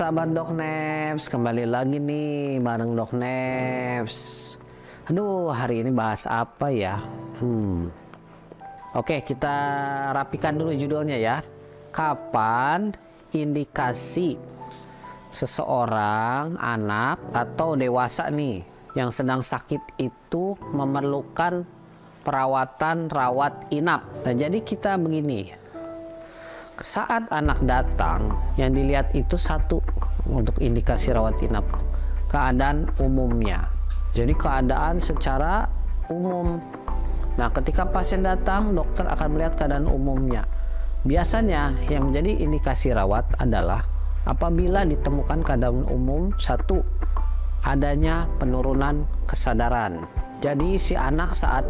sahabat Dokneps, kembali lagi nih bareng Dokneps. Aduh, hari ini bahas apa ya? Oke, kita rapikan dulu judulnya ya. Kapan indikasi seseorang, anak atau dewasa nih yang sedang sakit itu memerlukan perawatan rawat inap? Nah, jadi kita begini. Saat anak datang, yang dilihat itu satu untuk indikasi rawat inap, keadaan umumnya. Jadi keadaan secara umum. Nah, ketika pasien datang, dokter akan melihat keadaan umumnya. Biasanya yang menjadi indikasi rawat adalah apabila ditemukan keadaan umum, satu, adanya penurunan kesadaran. Jadi si anak saat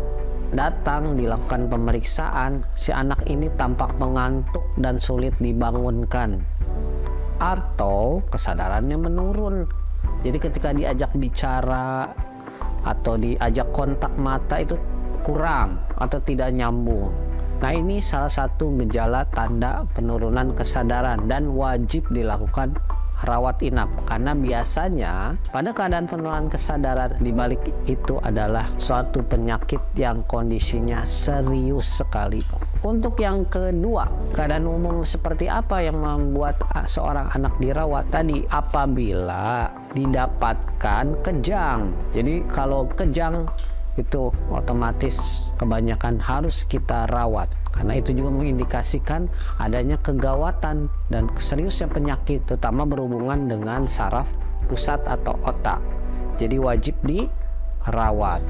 datang dilakukan pemeriksaan, si anak ini tampak mengantuk dan sulit dibangunkan, atau kesadarannya menurun. Jadi ketika diajak bicara atau diajak kontak mata itu kurang atau tidak nyambung. Nah, ini salah satu gejala tanda penurunan kesadaran dan wajib dilakukan rawat inap, karena biasanya pada keadaan penurunan kesadaran dibalik itu adalah suatu penyakit yang kondisinya serius sekali. Untuk yang kedua, keadaan umum seperti apa yang membuat seorang anak dirawat? Tadi apabila didapatkan kejang. Jadi kalau kejang itu otomatis kebanyakan harus kita rawat, karena itu juga mengindikasikan adanya kegawatan dan seriusnya penyakit, terutama berhubungan dengan saraf pusat atau otak. Jadi wajib dirawat.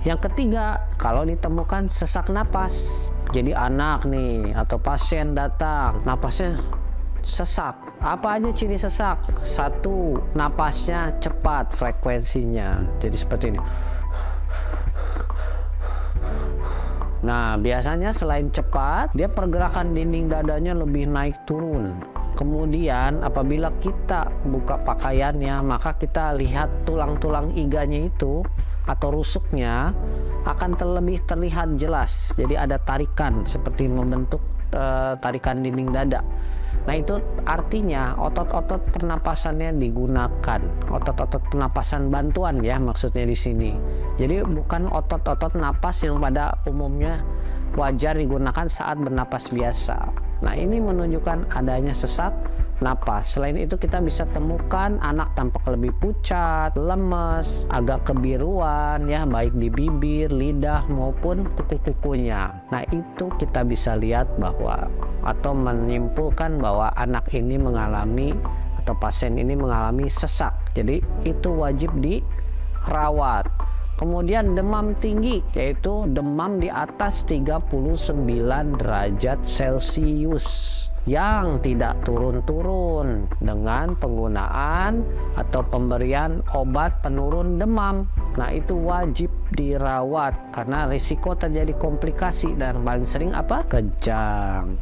Yang ketiga, kalau ditemukan sesak napas. Jadi anak nih atau pasien datang, napasnya sesak. Apa aja ciri sesak? Satu, napasnya cepat frekuensinya. Jadi seperti ini. Nah, biasanya selain cepat, dia pergerakan dinding dadanya lebih naik turun. Kemudian apabila kita buka pakaiannya, maka kita lihat tulang-tulang iganya itu atau rusuknya akan lebih terlihat jelas. Jadi ada tarikan seperti membentuk tarikan dinding dada. Nah, itu artinya otot-otot pernapasannya digunakan, otot-otot pernapasan bantuan ya maksudnya di sini. Jadi bukan otot-otot napas yang pada umumnya wajar digunakan saat bernapas biasa. Nah, ini menunjukkan adanya sesak napas. Selain itu kita bisa temukan anak tampak lebih pucat, lemes, agak kebiruan ya, baik di bibir, lidah maupun kuku-kukunya. Nah, itu kita bisa lihat bahwa atau menyimpulkan bahwa anak ini mengalami atau pasien ini mengalami sesak. Jadi itu wajib dirawat. Kemudian demam tinggi, yaitu demam di atas 39 derajat Celcius yang tidak turun-turun dengan penggunaan atau pemberian obat penurun demam. Nah, itu wajib dirawat karena risiko terjadi komplikasi dan paling sering apa? Kejang.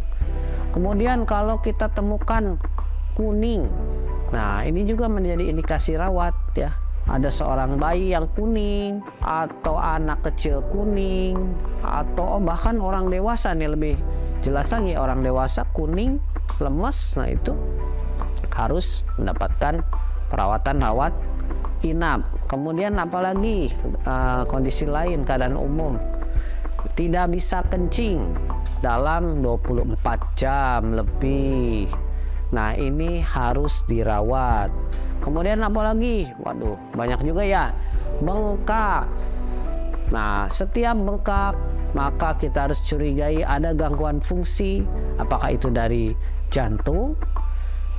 Kemudian kalau kita temukan kuning, nah ini juga menjadi indikasi rawat ya. Ada seorang bayi yang kuning, atau anak kecil kuning, atau bahkan orang dewasa nih, lebih jelas lagi orang dewasa kuning, lemes. Nah, itu harus mendapatkan perawatan rawat inap. Kemudian apalagi kondisi lain, keadaan umum, tidak bisa kencing dalam 24 jam lebih. Nah, ini harus dirawat. Kemudian apalagi? Waduh, banyak juga ya. Bengkak. Nah, setiap bengkak maka kita harus curigai ada gangguan fungsi, apakah itu dari jantung,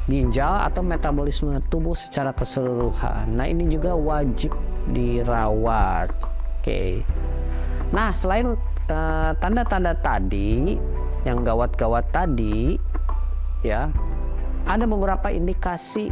ginjal, atau metabolisme tubuh secara keseluruhan. Nah, ini juga wajib dirawat. Oke. Nah, selain tanda-tanda tadi yang gawat-gawat tadi ya, ada beberapa indikasi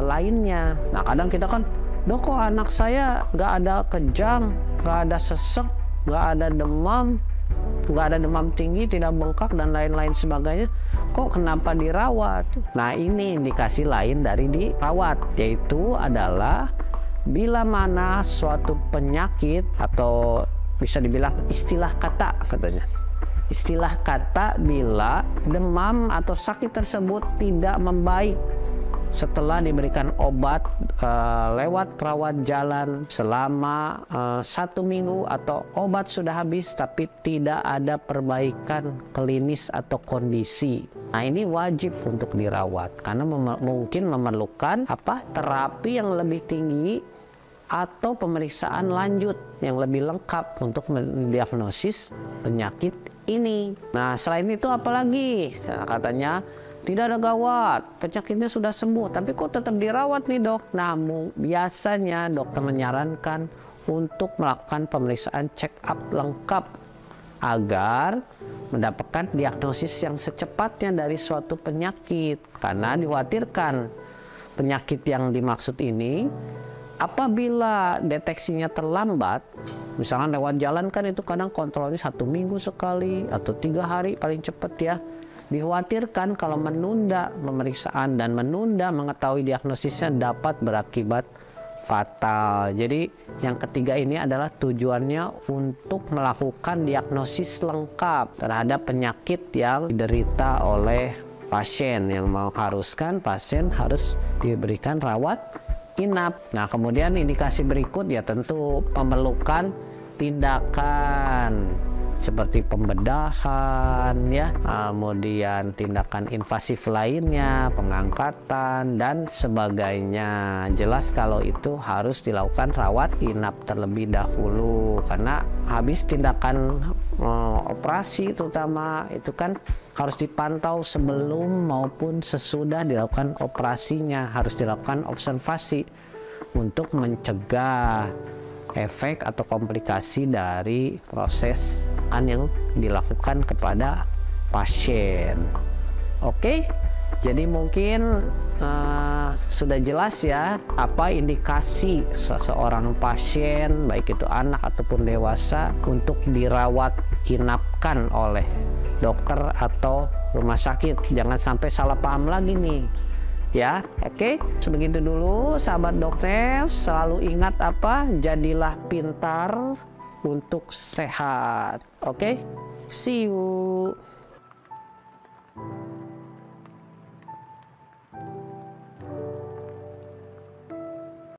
lainnya. Nah, kadang kita kan, dok, kok anak saya nggak ada kejang, nggak ada sesek, nggak ada demam tinggi, tidak bengkak dan lain-lain sebagainya, kok kenapa dirawat? Nah, ini indikasi lain dari dirawat, yaitu adalah bila mana suatu penyakit atau bisa dibilang istilah kata katanya. Istilah kata bila demam atau sakit tersebut tidak membaik setelah diberikan obat lewat rawat jalan selama 1 minggu atau obat sudah habis tapi tidak ada perbaikan klinis atau kondisi. Nah, ini wajib untuk dirawat karena mungkin memerlukan terapi yang lebih tinggi atau pemeriksaan lanjut yang lebih lengkap untuk mendiagnosis penyakit ini. Nah, selain itu apalagi? Katanya tidak ada gawat, penyakitnya sudah sembuh, tapi kok tetap dirawat nih dok? Nah, biasanya dokter menyarankan untuk melakukan pemeriksaan check up lengkap agar mendapatkan diagnosis yang secepatnya dari suatu penyakit. Karena dikhawatirkan penyakit yang dimaksud ini apabila deteksinya terlambat, misalnya lewat jalan kan itu kadang kontrolnya 1 minggu sekali atau 3 hari paling cepat ya. Dikhawatirkan kalau menunda pemeriksaan dan menunda mengetahui diagnosisnya dapat berakibat fatal. Jadi yang ketiga ini adalah tujuannya untuk melakukan diagnosis lengkap terhadap penyakit yang diderita oleh pasien, yang mengharuskan pasien harus diberikan rawat inap. Nah, kemudian indikasi berikut ya tentu memerlukan tindakan seperti pembedahan ya, kemudian tindakan invasif lainnya, pengangkatan dan sebagainya. Jelas kalau itu harus dilakukan rawat inap terlebih dahulu karena habis tindakan operasi terutama itu kan harus dipantau sebelum maupun sesudah dilakukan operasinya, harus dilakukan observasi untuk mencegah efek atau komplikasi dari proses yang dilakukan kepada pasien. Oke, jadi mungkin sudah jelas ya apa indikasi seseorang pasien baik itu anak ataupun dewasa untuk dirawat inapkan oleh dokter atau rumah sakit. Jangan sampai salah paham lagi nih ya. Oke, sebegitu dulu sahabat dokter. Selalu ingat jadilah pintar untuk sehat. Oke, see you.